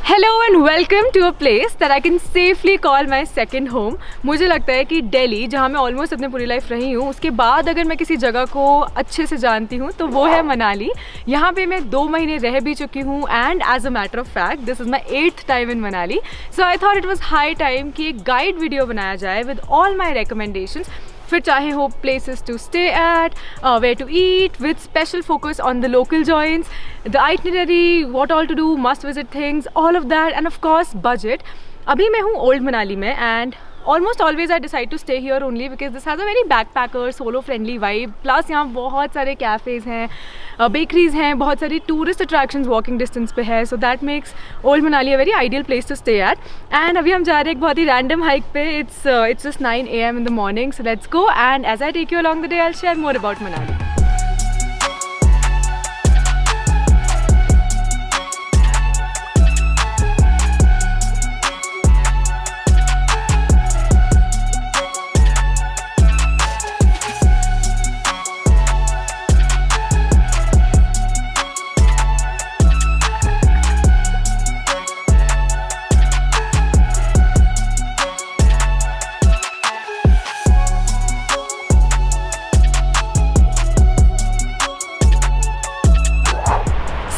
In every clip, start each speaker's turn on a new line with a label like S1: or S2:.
S1: Hello and welcome to a place that I can safely call my second home. मुझे लगता है कि दिल्ली, जहाँ मैं ऑलमोस्ट अपने पूरी लाइफ रही हूँ, उसके बाद अगर मैं किसी जगह को अच्छे से जानती हूँ तो वो है मनाली। यहाँ पे मैं 2 महीने रह भी चुकी हूँ and as a matter of fact this is my 8th time in Manali. So I thought it was high time कि एक गाइड वीडियो बनाया जाए विद ऑल माई रिकमेंडेशंस। फिर चाहे हो places to stay at, where to eat, with special focus on the local joints, the itinerary, what all to do, must visit things, all of that, and of course budget. अभी मैं हूँ old Manali में and almost always I decide to stay here only because this has a very backpacker solo friendly vibe. Plus यहाँ बहुत सारे cafes हैं, bakeries हैं, बहुत सारी टूरिस्ट अट्रैक्शंस वॉकिंग डिस्टेंस पे है। So that makes old Manali a very ideal place to stay at. And अभी हम जा रहे हैं एक बहुत ही रैंडम हाइक पे। It's just 9 AM in the morning. So let's go and as I take you along the day I will share more about Manali.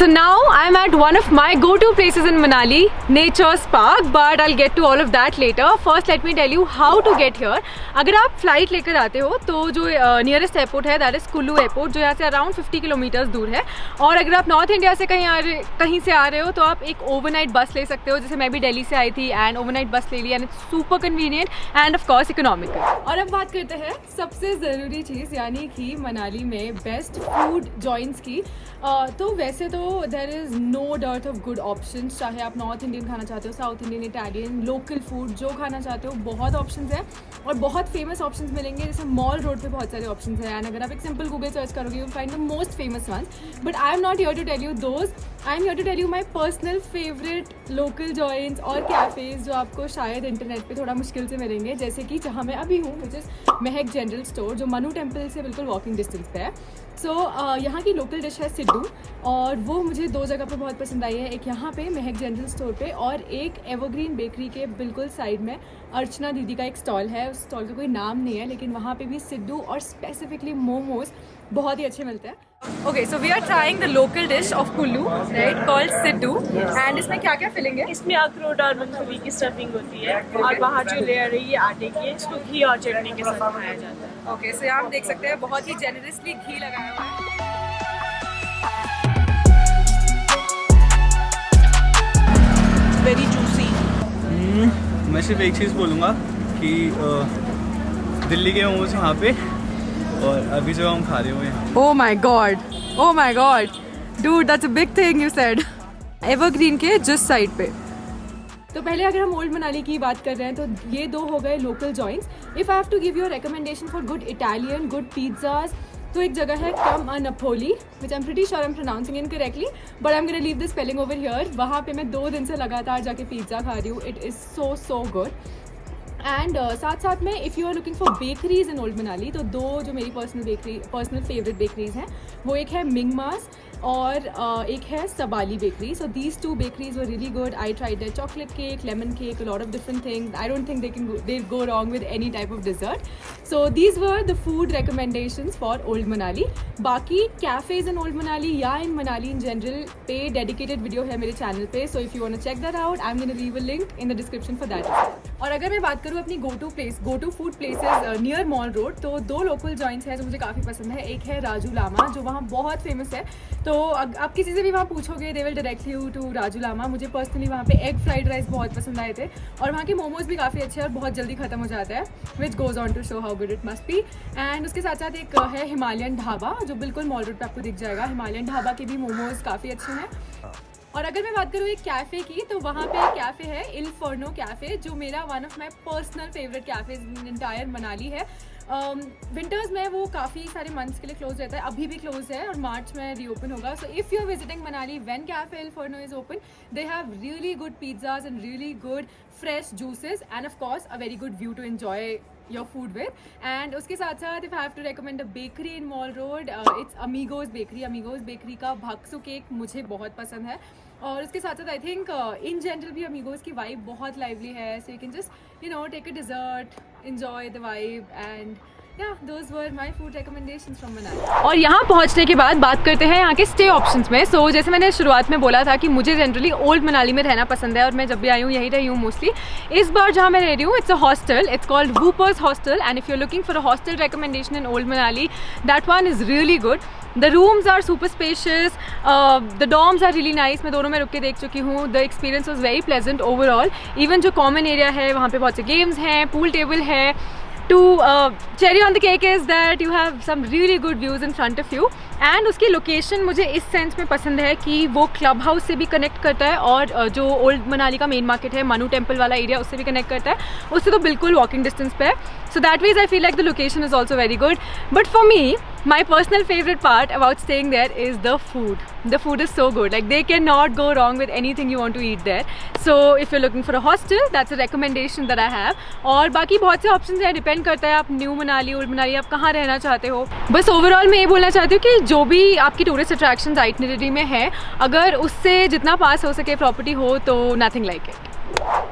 S1: So now I'm at one of my go-to places in Manali, Nature's Park, but I'll get to all of that later. First let me tell you how to get here. अगर आप flight लेकर आते हो तो जो nearest airport है that is Kullu airport, जो यहाँ से अराउंड 50 किलोमीटर्स दूर है। और अगर आप नॉर्थ इंडिया से कहीं से आ रहे हो तो आप एक ओवरनाइट बस ले सकते हो। जैसे मैं भी दिल्ली से आई थी एंड ओवरनाइट बस ले ली and it's super convenient and of course economical. और अब बात करते हैं सबसे ज़रूरी चीज़, यानी कि मनाली में बेस्ट फूड जॉइंट्स की। तो वैसे तो there is no dearth of good options. चाहे आप नॉर्थ इंडियन खाना चाहते हो, south Indian, Italian, local food जो खाना चाहते हो, बहुत ऑप्शंस हैं और बहुत फेमस ऑप्शंस मिलेंगे। जैसे मॉल रोड पे बहुत सारे ऑप्शंस हैं एंड अगर आप एक सिंपल गूगल सर्च करोगे you find the most famous ones. But I am not here to tell you those, I am here to tell you my personal favourite local joints और cafes जो आपको शायद internet पे थोड़ा मुश्किल से मिलेंगे। जैसे कि जहाँ मैं अभी हूँ which is Mahak general store, जो मनु टेम्पल से बिल्कुल वॉकिंग डिस्टेंस पे है। सो यहाँ की लोकल डिश है सिड्डू और वो मुझे 2 जगह पे बहुत पसंद आई है। एक यहाँ पे महक जनरल स्टोर पे और एक एवरग्रीन बेकरी के बिल्कुल साइड में अर्चना दीदी का एक स्टॉल है। उस स्टॉल का कोई नाम नहीं है लेकिन वहाँ पे भी सिड्डू और स्पेसिफिकली मोमोज बहुत ही अच्छे मिलते हैं। Okay, so we are trying the local dish of Kullu, right, called siddu. And इसमें क्या क्या फिलिंग है?
S2: इसमें अखरोट और मूंगफली की स्टफिंग होती है और बाहर जो लेयर है ये आटे की है, इसको घी और चटनी के साथ खाया जाता है।
S1: ओके, सो यहाँ हम देख सकते हैं बहुत ही जेनरसली घी लगाया हुआ है।
S2: Very juicy.
S3: मैं सिर्फ एक चीज़ बोलूँगा कि दिल्ली के मोमोज वहाँ पे और अभी जो हम खा रहे हो यहाँ।
S1: Oh my god, dude, that's a big thing you said. Evergreen के जिस साइड पे। तो पहले अगर हम ओल्ड मनाली की बात कर रहे हैं तो ये 2 हो गए local joints. If I have to give you a recommendation for good Italian, good pizzas, तो एक जगह है come a Napoli, which I am pretty sure I am pronouncing incorrectly, but I am gonna leave the spelling over here. वहाँ पे मैं 2 दिन से लगातार जाके पिज़्ज़ा खा रही हूँ। It is so good. And साथ साथ में if you are looking for bakeries in old Manali तो 2 जो मेरी पर्सनल फेवरेट बेकरीज हैं वो एक है मिंगमास और एक है सबाली bakery. So these two bakeries were really good. I tried their chocolate cake, lemon cake, a lot of different things. I don't think they go wrong with any type of dessert. So these were the food recommendations for Old Manali. बाकी cafes in Old Manali या in Manali in general पे dedicated video है मेरे channel पे. So if you want to check that out, I'm going to leave a link in the description for that. और अगर मैं बात करूँ अपनी go to food places near Mall Road, तो 2 local joints हैं जो मुझे काफ़ी पसंद है. एक है राजू लामा जो वहाँ बहुत फेमस है. तो आप किसी से भी वहाँ पूछोगे they will direct you to Raju Lama. मुझे पर्सनली वहाँ पे एग फ्राइड राइस बहुत पसंद आए थे और वहाँ के मोमोज भी काफ़ी अच्छे और बहुत जल्दी खत्म हो जाता है, which goes on to show how good it must be. And उसके साथ साथ एक है हिमालयन ढाबा जो बिल्कुल मॉल रोड पे आपको दिख जाएगा. हिमालयन ढाबा के भी मोमोज काफ़ी अच्छे हैं. और अगर मैं बात करूँ एक कैफ़े की तो वहाँ पे एक कैफ़े है इल फर्नो कैफ़े जो मेरा one of my personal favourite cafes in entire Manali है. विंटर्स में वो काफ़ी सारे मंथ्स के लिए क्लोज रहता है, अभी भी क्लोज है और मार्च में रीओपन होगा. So if you are visiting Manali when cafe il Forno is open, they have really good pizzas and really good fresh juices and of course a very good view to enjoy your food with. And उसके साथ साथ if I have to recommend a bakery in Mall Road, it's Amigos Bakery. Amigos Bakery का भाक्सू cake मुझे बहुत पसंद है. और उसके साथ साथ आई थिंक इन जनरल भी अमीगोज की वाइब बहुत लाइवली है, so you can just you know take a dessert, enjoy the vibe and yeah, those were my food recommendations from Manali. और यहाँ पहुँचने के बाद बात करते हैं यहाँ के स्टे ऑप्शंस में. सो जैसे मैंने शुरुआत में बोला था कि मुझे जनरली ओल्ड मनाली में रहना पसंद है और मैं जब भी आई हूँ यही रही हूँ मोस्टली. इस बार जहाँ मैं रह रही हूँ it's a hostel, it's called Whoopers hostel and if you are looking for a hostel recommendation in old Manali that one is really good. The rooms are super spacious, the dorms are really nice. मैं दोनों में रुक के देख चुकी हूँ. The experience was very pleasant overall. Even जो common area है वहाँ पे बहुत से games हैं, pool table है. To cherry on the cake is that you have some really good views in front of you. And उसकी लोकेशन मुझे इस सेंस में पसंद है कि वो क्लब हाउस से भी कनेक्ट करता है और जो ओल्ड मनाली का मेन मार्केट है मनु टेम्पल वाला एरिया उससे भी कनेक्ट करता है. उससे तो बिल्कुल वॉकिंग डिस्टेंस पे है. So that means I feel like the location is also very good. But for me my personal favorite part about staying there is the food. The food is so good. Like they cannot go wrong with anything you want to eat there. So if you're looking for a hostel, that's a recommendation that I have. और बाकी बहुत से options हैं, depend करता है आप new Manali old Manali आप कहाँ रहना चाहते हो. बस ओवरऑल मैं ये बोलना चाहती हूँ कि जो भी आपकी टूरिस्ट अट्रैक्शंस आइटनरी में है अगर उससे जितना पास हो सके प्रॉपर्टी हो तो nothing like it.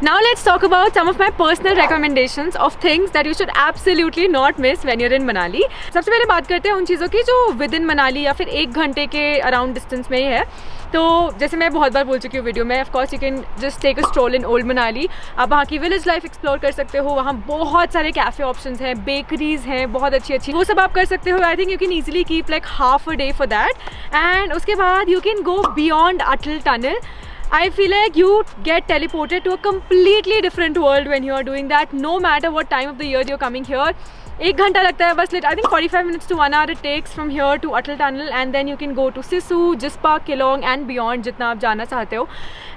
S1: Now let's talk about some of my personal recommendations of things that you should absolutely not miss when you're in Manali. सबसे पहले बात करते हैं उन चीज़ों की जो विद इन मनाली या फिर 1 घंटे के अराउंड डिस्टेंस में ही है. तो जैसे मैं बहुत बार बोल चुकी हूँ वीडियो में, of course you can just take a stroll in old Manali. आप वहाँ की विलेज लाइफ एक्सप्लोर कर सकते हो. वहाँ बहुत सारे कैफ़े ऑप्शंस हैं, बेकरीज हैं बहुत अच्छी अच्छी, वो सब आप कर सकते हो. I think you can easily keep like half a day for that. And उसके बाद you can go beyond Atal tunnel. I feel like you get teleported to a completely different world when you are doing that, no matter what time of the year you're coming here. 1 घंटा लगता है बस. I think 45 minutes to 1 hour it takes from here to Atal Tunnel and then you can go to Sisu, Jispa, Kilong and beyond जितना आप जाना चाहते हो.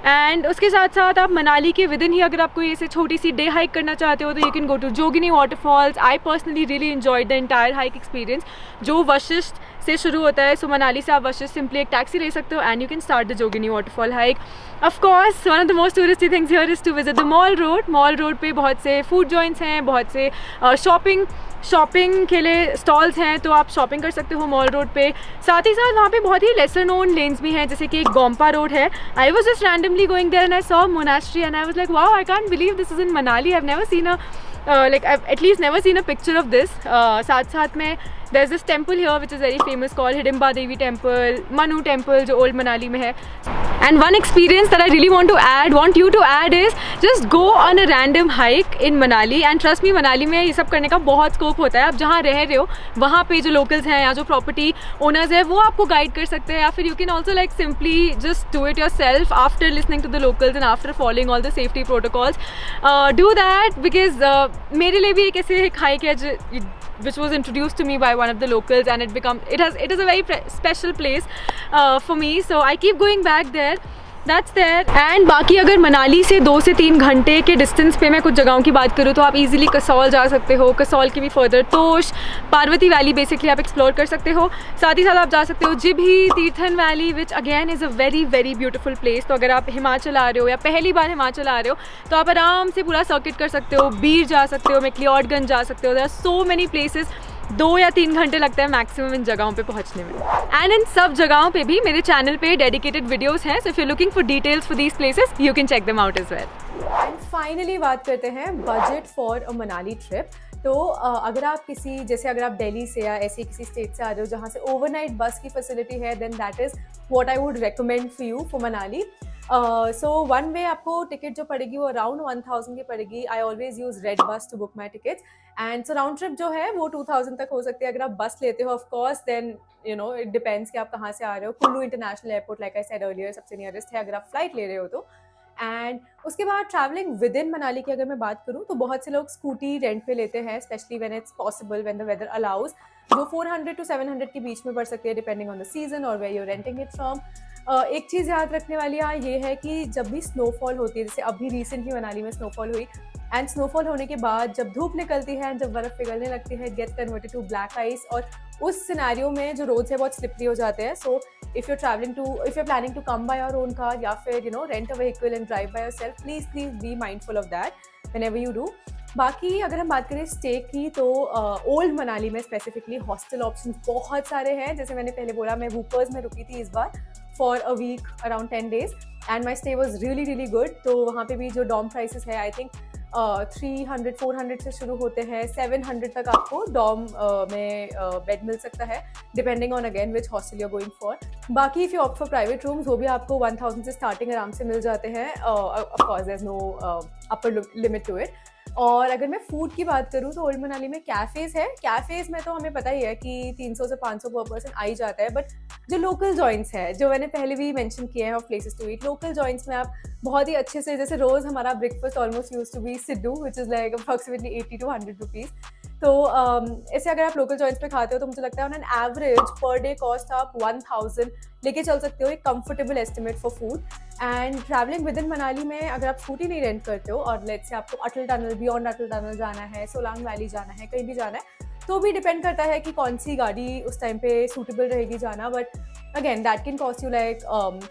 S1: And उसके साथ साथ आप मनाली के विद इन ही अगर आपको ऐसे छोटी सी डे हाइक करना चाहते हो तो you can go to Jogini waterfalls. I personally really enjoyed the entire hike experience जो वशिष्ठ से शुरू होता है. सो मनाली से आप वशिष्ठ सिंपली एक टैक्सी ले सकते हो and you can start the Jogini waterfall hike. Of course one of the most touristy things here is to visit the mall road. Mall road पे बहुत से फूड जॉइंट्स हैं, बहुत से शॉपिंग के लिए स्टॉल्स हैं, तो आप शॉपिंग कर सकते हो मॉल रोड पे. साथ ही साथ वहाँ पे बहुत ही लेसर नोन लेन्स भी हैं, जैसे कि एक गोम्पा रोड है. I was just randomly going there and I saw monastery and I was like wow, I can't believe this is in Manali. I have never seen like I've at least never seen a picture of this. साथ में there's this temple here which is very famous called Hidimba Devi Temple, Manu Temple जो old Manali में है. And one experience that I really want you to add is just go on a random hike in Manali. And trust me, Manali में ये सब करने का बहुत scope होता है. आप जहाँ रह रहे हो वहाँ पे जो locals हैं या जो property owners हैं वो आपको guide कर सकते हैं, या फिर you can also like simply just do it yourself after listening to the locals and after following all the safety protocols. Do that because मेरे लिए भी एक ऐसे हाइक है which was introduced to me by one of the locals and it is a very special place for me, so I keep going back there. That's there. And बाकी अगर मनाली से 2 से 3 घंटे के डिस्टेंस पे मैं कुछ जगहों की बात करूँ तो आप इजीली कसौल जा सकते हो. कसौल के भी फर्दर तोश, पार्वती वैली बेसिकली आप एक्सप्लोर कर सकते हो. साथ ही साथ आप जा सकते हो Jibhi, Tirthan valley which again is a very very beautiful place. तो अगर आप हिमाचल आ रहे हो या पहली बार हिमाचल आ रहे हो तो आप आराम से पूरा सर्किट कर सकते हो. बीर जा सकते हो, मैक्लियोडगंज जा सकते हो. There are so many places. 2 या 3 घंटे लगता है मैक्सिमम इन जगहों पे पहुंचने में. एंड इन सब जगहों पे भी मेरे चैनल पे डेडिकेटेड वीडियोस हैं, so if you looking for details for these places you can check them out as well. And finally बात करते हैं budget for a Manali trip. तो अगर आप अगर आप दिल्ली से या ऐसे किसी स्टेट से आ रहे हो जहाँ से ओवरनाइट बस की फैसिलिटी है, then that is what I would recommend for you for Manali. So one way आपको टिकट जो पड़ेगी वो अराउंड 1000 की पड़ेगी. I always use red bus to book my tickets and so round trip जो है वो 2000 तक हो सकती है अगर आप बस लेते हो. Of course then you know it depends कि आप कहाँ से आ रहे हो. Kullu international airport like I said earlier सबसे नियरेस्ट है अगर आप फ्लाइट ले रहे हो तो. एंड उसके बाद ट्रैवलिंग विद इन मनाली की अगर मैं बात करूँ तो बहुत से लोग स्कूटी रेंट पे लेते हैं, specially when it's possible, when the weather allows, जो 400 to 700 के बीच में पड़ सकती है डिपेंडिंग ऑन द सीजन और where you renting it from. एक चीज़ याद रखने वाली ये है कि जब भी स्नोफॉल होती है, जैसे अभी रिसेंटली मनाली में स्नोफॉल हुई, एंड स्नोफॉल होने के बाद जब धूप निकलती है एंड जब बर्फ़ पिघलने लगती है, get converted to black ice, और उस सिनेरियो में जो रोड्स है बहुत स्लिपरी हो जाते हैं. So if you planning to come by your own car या फिर you know rent a vehicle and drive by yourself, please be mindful of that whenever you do. बाकी अगर हम बात करें स्टे की तो ओल्ड मनाली में स्पेसिफिकली हॉस्टल ऑप्शन बहुत सारे हैं. जैसे मैंने पहले बोला मैं वूपर्स में रुकी थी इस बार for a week, around 10 days, and my stay was really really good. तो वहाँ पे भी जो dorm prices है, I think 300-400 से शुरू होते हैं, 700 तक आपको dorm में bed मिल सकता है, depending on again which hostel you're going for. बाकी if you opt for private rooms, वो भी आपको 1000 से starting आराम से मिल जाते हैं. Of course there's no upper limit to it. और अगर मैं फूड की बात करूँ तो ओल्ड मनाली में कैफ़ेज़ है. कैफ़ेज़ में तो हमें पता ही है कि 300 से 500 पर पर्सन आ ही जाता है, बट जो लोकल जॉइंट्स है, जो मैंने पहले भी मेंशन किए हैं of places to eat, local joints में आप बहुत ही अच्छे से, जैसे रोज़ हमारा breakfast almost use to be Sidhu, which is like approximately 80 to 100 rupees. तो ऐसे अगर आप लोकल जॉइंट्स पे खाते हो तो मुझे लगता है on an average per day cost आप 1000 लेके चल सकते हो, एक comfortable estimate for food. And travelling with in Manali में अगर आप स्कूटी नहीं रेंट करते हो और लेट्स से आपको अटल टनल, बियॉन्ड अटल टनल जाना है, सोलांग वैली जाना है, कहीं भी जाना है, तो भी डिपेंड करता है कि कौन सी गाड़ी उस टाइम पे सूटेबल रहेगी जाना. But again that can cost you like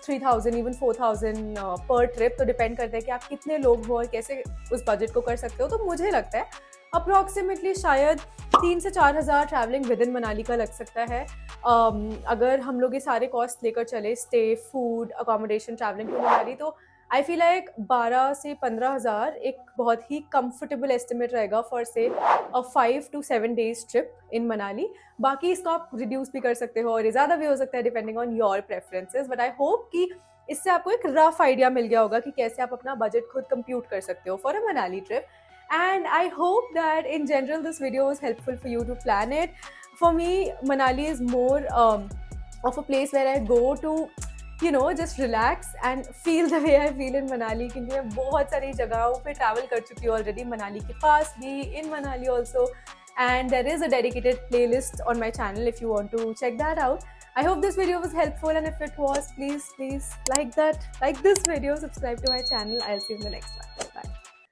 S1: 3000 even 4000 पर ट्रिप. तो डिपेंड करता है कि आप कितने लोग हो और कैसे उस बजट को कर सकते हो. तो मुझे लगता है अप्रॉक्सीमेटली शायद 3 से 4 हज़ार ट्रैवलिंग विद इन मनाली का लग सकता है. अगर हम लोग ये सारे कॉस्ट लेकर चले, stay, food, accommodation, travelling to Manali, तो आई फील लाइक 12 से 15 हज़ार एक बहुत ही कंफर्टेबल एस्टिमेट रहेगा फॉर से 5 to 7 days ट्रिप इन मनाली. बाकी इसको आप रिड्यूस भी कर सकते हो और ये ज़्यादा भी हो सकता है depending on your preferences. But I hope कि इससे आपको एक रफ आइडिया मिल गया होगा कि कैसे आप अपना बजट खुद कंप्यूट कर सकते हो for a Manali trip. And I hope that in general this video was helpful for you to plan it. For me, Manali is more of a place where I go to, you know, just relax and feel the way I feel in Manali. क्योंकि मैं बहुत सारी जगहों पे travel कर चुकी हूँ already, Manali के पास भी, in Manali also. And there is a dedicated playlist on my channel if you want to check that out. I hope this video was helpful, and if it was, please like this video, subscribe to my channel. I'll see you in the next one.